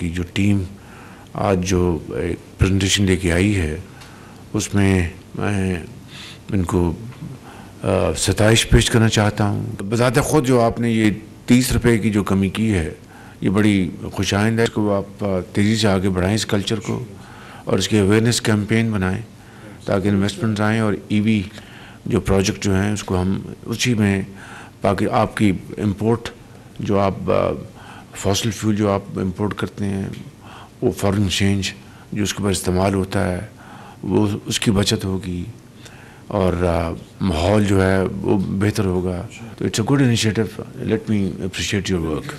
की जो टीम आज जो एक प्रेजेंटेशन लेके आई है उसमें मैं इनको सताइश पेश करना चाहता हूँ। बज़ात ख़ुद जो आपने ये 30 रुपये की जो कमी की है ये बड़ी खुशाइंद है। इसको आप तेज़ी से आगे बढ़ाएं इस कल्चर को और इसके अवेयरनेस कैंपेन बनाएं ताकि इन्वेस्टमेंट आएँ और ईवी जो प्रोजेक्ट जो हैं उसको हम उसी में बाकी आपकी इंपोर्ट जो आप फॉसिल फ्यूल जो आप इंपोर्ट करते हैं वो फॉरेन एक्सचेंज जो उसके ऊपर इस्तेमाल होता है वो उसकी बचत होगी और माहौल जो है वो बेहतर होगा। तो it's a good initiative, let me appreciate your work.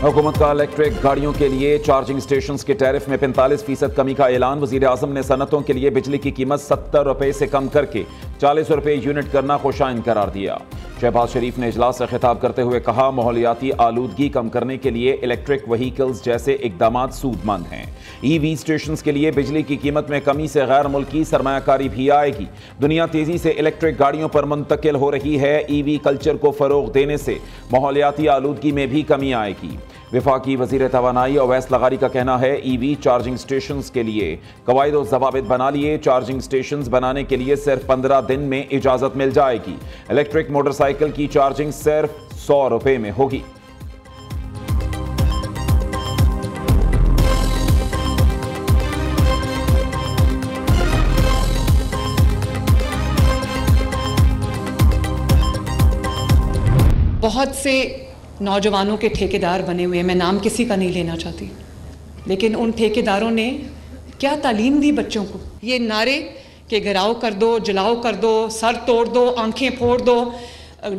हुकूमत का इलेक्ट्रिक गाड़ियों के लिए चार्जिंग स्टेशंस के टैरिफ में 45% कमी का ऐलान। वज़ीर आज़म ने सनतों के लिए बिजली की कीमत 70 रुपये से कम करके 40 रुपये यूनिट करना खुशाइन करार दिया। शहबाज शरीफ ने इजलास से खिताब करते हुए कहा, माहौलियाती आलूदगी कम करने के लिए इलेक्ट्रिक व्हीकल्स जैसे इकदाम सूदमंद हैं। ईवी स्टेशंस के लिए बिजली की कीमत में कमी से गैर मुल्की सरमायाकारी भी आएगी। दुनिया तेजी से इलेक्ट्रिक गाड़ियों पर मुंतकिल हो रही है। ईवी कल्चर को फरोग देने से माहौलियाती आलूदगी में भी कमी आएगी। वफाकी वजीर तवानाई अवैस लगारी का कहना है, ईवी चार्जिंग स्टेशंस के लिए कवायद और ज़वाबित बना लिए। चार्जिंग स्टेशंस बनाने के लिए सिर्फ 15 दिन में इजाजत मिल जाएगी। इलेक्ट्रिक मोटरसाइकिल की चार्जिंग सिर्फ 100 रुपए में होगी। बहुत से नौजवानों के ठेकेदार बने हुए हैं, मैं नाम किसी का नहीं लेना चाहती, लेकिन उन ठेकेदारों ने क्या तालीम दी बच्चों को। ये नारे कि गिराओ कर दो, जलाओ कर दो, सर तोड़ दो, आंखें फोड़ दो,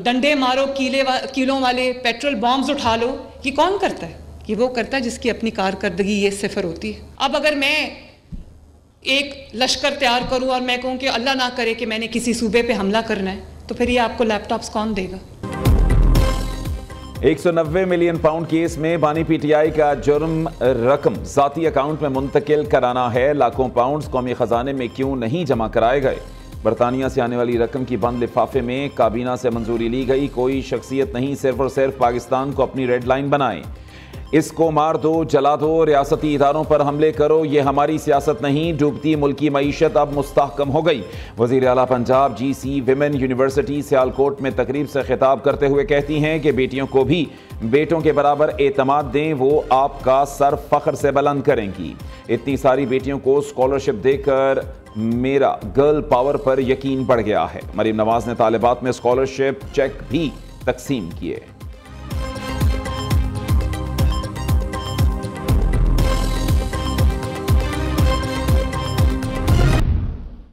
डंडे मारो, कीलों वाले पेट्रोल बॉम्ब्स उठा लो, ये कौन करता है? ये वो करता है जिसकी अपनी कारकर्दगी ये सिफर होती है। अब अगर मैं एक लश्कर तैयार करूं और मैं कहूं कि अल्लाह ना करे कि मैंने किसी सूबे पे हमला करना है, तो फिर ये आपको लैपटॉप्स कौन देगा? 190 मिलियन पाउंड केस में बानी पीटीआई का जुर्म रकम जाती अकाउंट में मुंतकिल कराना है। लाखों पाउंड कौमी खजाने में क्यों नहीं जमा कराए गए? बरतानिया से आने वाली रकम की बंद लिफाफे में काबीना से मंजूरी ली गई। कोई शख्सियत नहीं, सिर्फ और सिर्फ पाकिस्तान को अपनी रेड लाइन बनाए। इसको मार दो, जला दो, रियासती इदारों पर हमले करो, ये हमारी सियासत नहीं। डूबती मुल्की मईशत अब मुस्तहकम हो गई। वज़ीर आला Punjab GC women university Sialkot में तकरीब से खिताब करते हुए कहती हैं कि बेटियों को भी बेटों के बराबर एतमाद दें, वो आपका सर फख्र से बुलंद करेंगी। इतनी सारी बेटियों को स्कॉलरशिप देकर मेरा गर्ल पावर पर यकीन बढ़ गया है। मरीम नवाज ने तालिबात में स्कॉलरशिप चेक भी तकसीम किए।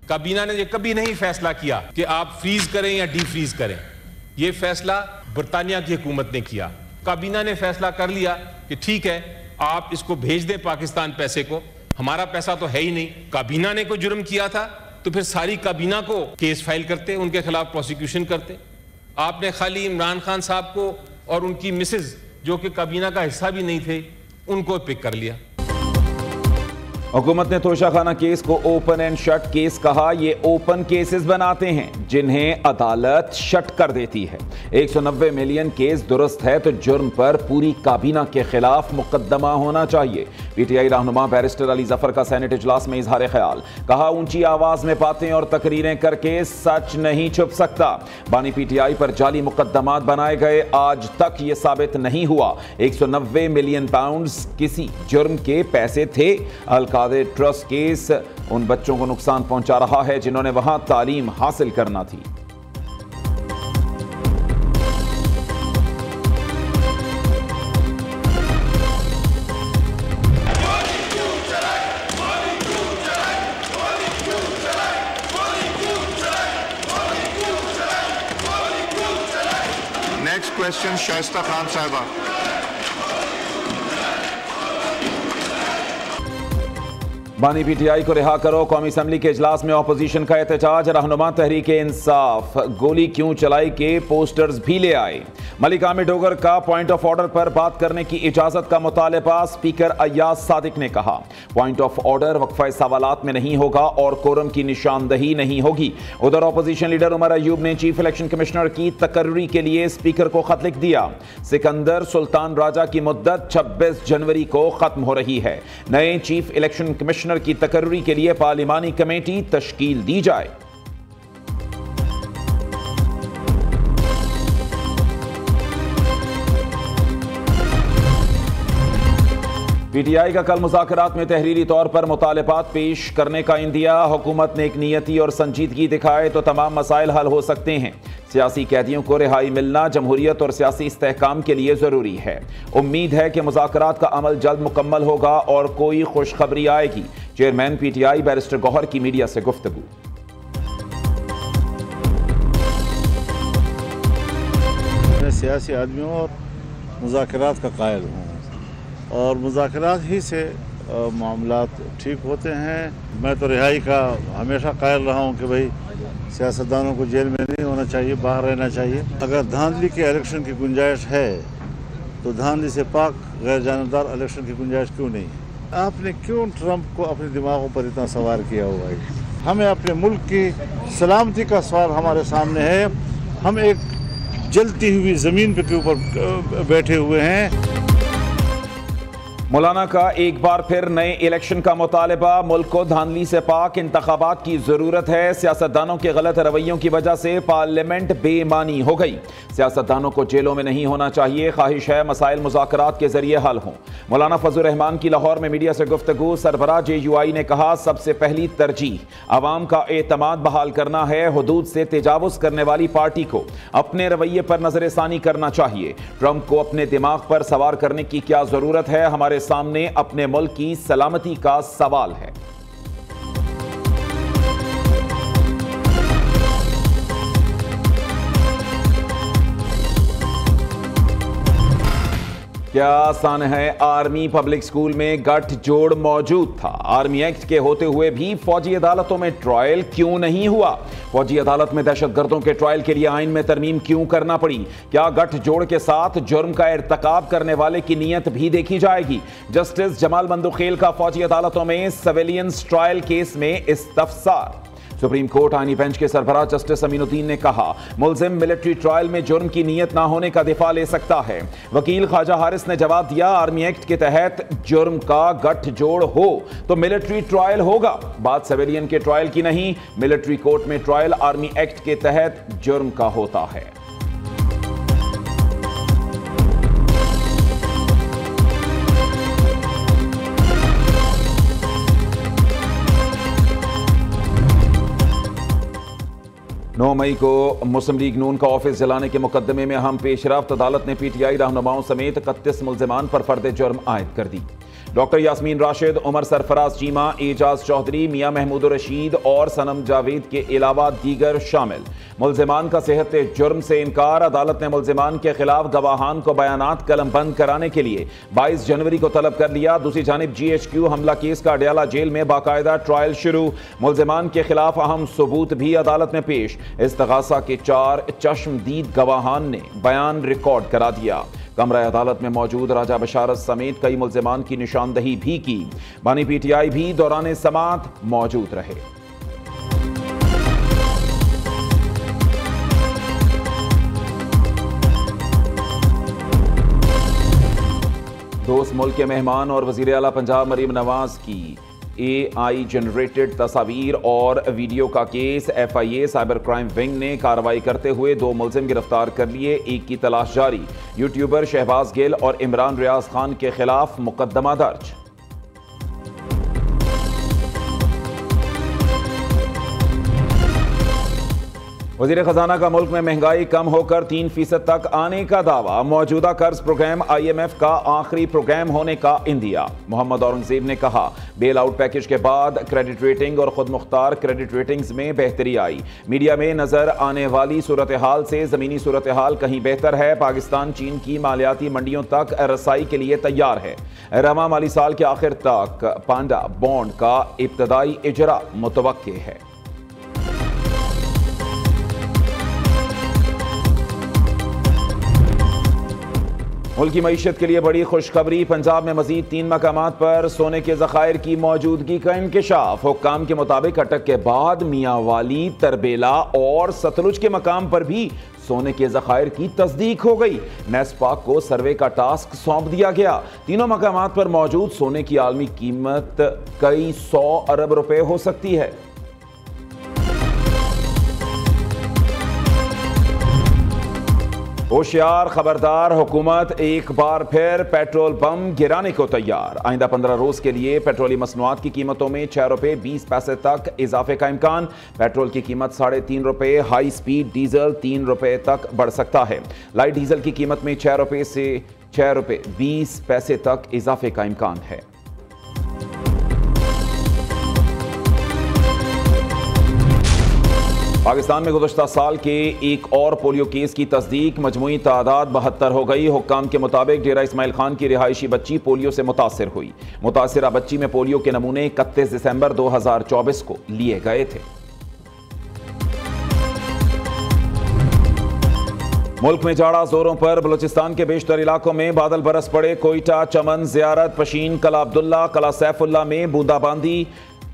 काबीना ने ये कभी नहीं फैसला किया कि आप फ्रीज करें या डी फ्रीज करें। ये फैसला बरतानिया की हुकूमत ने किया। काबीना ने फैसला कर लिया कि ठीक है, आप इसको भेज दें पाकिस्तान पैसे को, हमारा पैसा तो है ही नहीं। काबीना ने कोई जुर्म किया था तो फिर सारी काबीना को केस फाइल करते, उनके खिलाफ प्रोसिक्यूशन करते। आपने खाली इमरान खान साहब को और उनकी मिसेज जो कि काबीना का हिस्सा भी नहीं थे उनको पिक कर लिया। हुकूमत ने तोशाखाना केस को ओपन एंड शट केस कहा। ये ओपन केसेस बनाते हैं जिन्हें अदालत शट कर देती है। 190 मिलियन केस दुरुस्त है तो जुर्म पर पूरी काबीना के खिलाफ मुकदमा होना चाहिए। पीटीआई रहनुमा बैरिस्टर अली जफर का सेनेट इजलास में इजहार ख्याल। कहा, ऊंची आवाज में बातें और तकरीरें करके सच नहीं छुप सकता। बानी पीटीआई पर जाली मुकदमात बनाए गए, आज तक ये साबित नहीं हुआ 190 मिलियन पाउंड किसी जुर्म के पैसे थे। ट्रस्ट केस उन बच्चों को नुकसान पहुंचा रहा है जिन्होंने वहां तालीम हासिल करना थी। नेक्स्ट क्वेश्चन शाइस्ता खान साहिबा। बानी पीटीआई को रिहा करो, कौमी असम्बली के इजलास में अपोजिशन का एहतजाज। रहनुमा तहरीक इंसाफ गोली क्यों चलाई के पोस्टर्स भी ले आए। मलिक आमिर डोगर का पॉइंट ऑफ ऑर्डर पर बात करने की इजाजत का मुतालबा। स्पीकर अय्याज सादिक ने कहा, पॉइंट ऑफ ऑर्डर वक्फा सवालात में नहीं होगा और कोरम की निशानदही नहीं होगी। उधर ऑपोजिशन लीडर उमर अयूब ने चीफ इलेक्शन कमिश्नर की तकर्री के लिए स्पीकर को खत लिख दिया। सिकंदर सुल्तान राजा की मुद्दत 26 जनवरी को खत्म हो रही है। नए चीफ इलेक्शन कमिश्नर की तकर्री के लिए पार्लिमानी कमेटी तश्कील दी जाए। पीटीआई का कल मुज़ाकरात में तहरीरी तौर पर मुतालबात पेश करने का इंदिया। हुकूमत ने एक नियति और संजीदगी दिखाए तो तमाम मसाइल हल हो सकते हैं। सियासी कैदियों को रिहाई मिलना जमहूरियत और सियासी इस्तेहकाम के लिए ज़रूरी है। उम्मीद है कि मुज़ाकरात का अमल जल्द मुकम्मल होगा और कोई खुशखबरी आएगी। चेयरमैन पीटीआई बैरिस्टर गौहर की मीडिया से गुफ्तगू। मैं सियासी आदमियों और मुज़ाकरात का कायल हूँ और मुज़ाकरात ही से मामलात ठीक होते हैं। मैं तो रिहाई का हमेशा कायल रहा हूँ कि भाई सियासतदानों को जेल में नहीं होना चाहिए, बाहर रहना चाहिए। अगर धांधली के इलेक्शन की गुंजाइश है तो धांधली से पाक गैर जानबदार इलेक्शन की गुंजाइश क्यों नहीं है? आपने क्यों ट्रंप को अपने दिमागों पर इतना सवार किया हुआ है? हमें अपने मुल्क की सलामती का सवाल हमारे सामने है। हम एक जलती हुई ज़मीन के ऊपर बैठे हुए हैं। मौलाना का एक बार फिर नए इलेक्शन का मुतालबा। मुल्क को धांधली से पाक इंतखाबात की जरूरत है। सियासतदानों के गलत रवैयों की वजह से पार्लियामेंट बेईमानी हो गई। सियासतदानों को जेलों में नहीं होना चाहिए। ख्वाहिश है मसाइल मुज़ाकरात के जरिए हल हों। मौलाना फजल रहमान की लाहौर में मीडिया से गुफ्तगू। सरबराह JUI ने कहा, सबसे पहली तरजीह अवाम का एतमाद बहाल करना है। हुदूद से तजावुज करने वाली पार्टी को अपने रवैये पर नजरसानी करना चाहिए। ट्रंप को अपने दिमाग पर सवार करने की क्या जरूरत है? हमारे सामने अपने मुल्क की सलामती का सवाल है। क्या आसान है? आर्मी पब्लिक स्कूल में गठजोड़ मौजूद था। आर्मी एक्ट के होते हुए भी फौजी अदालतों में ट्रायल क्यों नहीं हुआ? फौजी अदालत में दहशतगर्दों के ट्रायल के लिए आइन में तरमीम क्यों करना पड़ी? क्या गठजोड़ के साथ जुर्म का इर्तकाब करने वाले की नीयत भी देखी जाएगी? जस्टिस जमाल बंदुखेल का फौजी अदालतों में सिविलियंस ट्रायल केस में इस्तफसार। सुप्रीम कोर्ट आईनी बेंच के सरबराह जस्टिस अमीनुद्दीन ने कहा, मुलजिम मिलिट्री ट्रायल में जुर्म की नीयत ना होने का दिफा ले सकता है। वकील ख्वाजा हारिस ने जवाब दिया, आर्मी एक्ट के तहत जुर्म का गठजोड़ हो तो मिलिट्री ट्रायल होगा। बात सिविलियन के ट्रायल की नहीं, मिलिट्री कोर्ट में ट्रायल आर्मी एक्ट के तहत जुर्म का होता है। नौ मई को मुस्लिम लीग नून का ऑफिस जलाने के मुकदमे में अहम पेशरफ्त। अदालत ने पीटीआई रहनुमाओं समेत 31 मुल्जिमान पर फर्द जुर्म आयद कर दी। डॉक्टर यास्मीन राशिद, उमर सरफराज चीमा, एजाज चौधरी, मियां महमूद रशीद और सनम जावेद के अलावा दीगर शामिल। मुल्जिमान का सेहत जुर्म से इनकार। अदालत ने मुल्जिमान के खिलाफ गवाहान को बयानात कलमबंद कराने के लिए 22 जनवरी को तलब कर लिया। दूसरी जानिब GHQ हमला केस का अडयाला जेल में बाकायदा ट्रायल शुरू। मुल्जिमान के खिलाफ अहम सबूत भी अदालत में पेश। इस्तगासा के 4 चश्मदीद गवाहान ने बयान रिकॉर्ड करा दिया। कमरा अदालत में मौजूद राजा बशारत समेत कई मुल्जिमान की निशानदही भी की। बानी PTI भी दौरान समात मौजूद रहे। दोस्त मुल्क के मेहमान और वजीर आला पंजाब मरीम नवाज की AI जनरेटेड तस्वीर और वीडियो का case. FIA cyber crime wing ने कार्रवाई करते हुए 2 मुल्जिम गिरफ्तार कर लिए। एक की तलाश जारी। यूट्यूबर शहबाज गिल और इमरान रियाज खान के खिलाफ मुकदमा दर्ज। वज़ीर ख़जाना का मुल्क में महंगाई कम होकर 3% तक आने का दावा। मौजूदा कर्ज प्रोग्राम IMF का आखिरी प्रोग्राम होने का इंदिया। मोहम्मद औरंगजेब ने कहा, बेल आउट पैकेज के बाद क्रेडिट रेटिंग और खुद मुख्तार क्रेडिट रेटिंग्स में बेहतरी आई। मीडिया में नजर आने वाली सूरत हाल से ज़मीनी सूरत हाल कहीं बेहतर है। पाकिस्तान चीन की मालियाती मंडियों तक रसाई के लिए तैयार है। रवा माली साल के आखिर तक पांडा बॉन्ड का इब्तदाई इजरा मुतवक्के है। मुल्क की मईशत के लिए बड़ी खुशखबरी। पंजाब में मजीद 3 मकामात पर सोने के ज़खायर की मौजूदगी का इंकशाफ। हुक्काम के मुताबिक अटक के बाद मियांवाली, तरबेला और सतलुज के मकाम पर भी सोने के ज़खायर की तस्दीक हो गई। नेस्पाक को सर्वे का टास्क सौंप दिया गया। तीनों मकामात पर मौजूद सोने की आलमी कीमत कई 100 अरब रुपए हो सकती है। होशियार, खबरदार, हुकूमत एक बार फिर पेट्रोल बम गिराने को तैयार। आइंदा 15 रोज के लिए पेट्रोली मसनूआत की कीमतों में 6 रुपए 20 पैसे तक इजाफे का इम्कान। पेट्रोल की कीमत 3.5 रुपए, हाई स्पीड डीजल 3 रुपए तक बढ़ सकता है। लाइट डीजल की कीमत में 6 रुपए से 6 रुपए 20 पैसे तक इजाफे का इम्कान है। पाकिस्तान में गुज़श्ता साल के एक और पोलियो केस की तस्दीक, मजमूई तादाद 72 हो गई। हुक्काम के मुताबिक डेरा इस्माइल खान की रिहायशी बच्ची पोलियो से मुतासिर हुई। मुतासिरा बच्ची में पोलियो के नमूने 31 दिसंबर 2024 को लिए गए थे। मुल्क में जाड़ा जोरों पर। बलूचिस्तान के बेशतर इलाकों में बादल बरस पड़े। कोयटा, चमन, जियारत, पशीन, कला अब्दुल्ला, कला सैफुल्ला में बूंदाबांदी।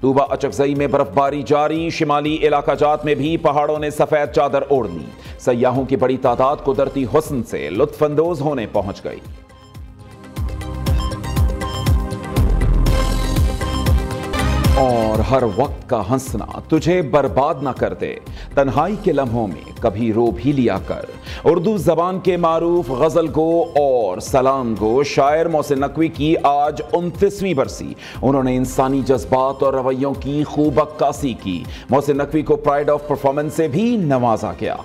तूबा अचकजई में बर्फबारी जारी। शिमाली इलाका जात में भी पहाड़ों ने सफेद चादर ओढ़ ली। सयाहों की बड़ी तादाद कुदरती हुस्न से लुत्फानंदोज होने पहुंच गई। और हर वक्त का हंसना तुझे बर्बाद ना कर दे। तन्हाई के लम्हों में कभी रो भी लिया कर। उर्दू जबान के मारूफ गजल गो और सलाम गो शायर मोहसिन नकवी की आज 29वीं बरसी। उन्होंने इंसानी जज्बात और रवैयों की खूब अक्कासी की। मोहसिन नकवी को प्राइड ऑफ परफॉर्मेंस से भी नवाजा गया।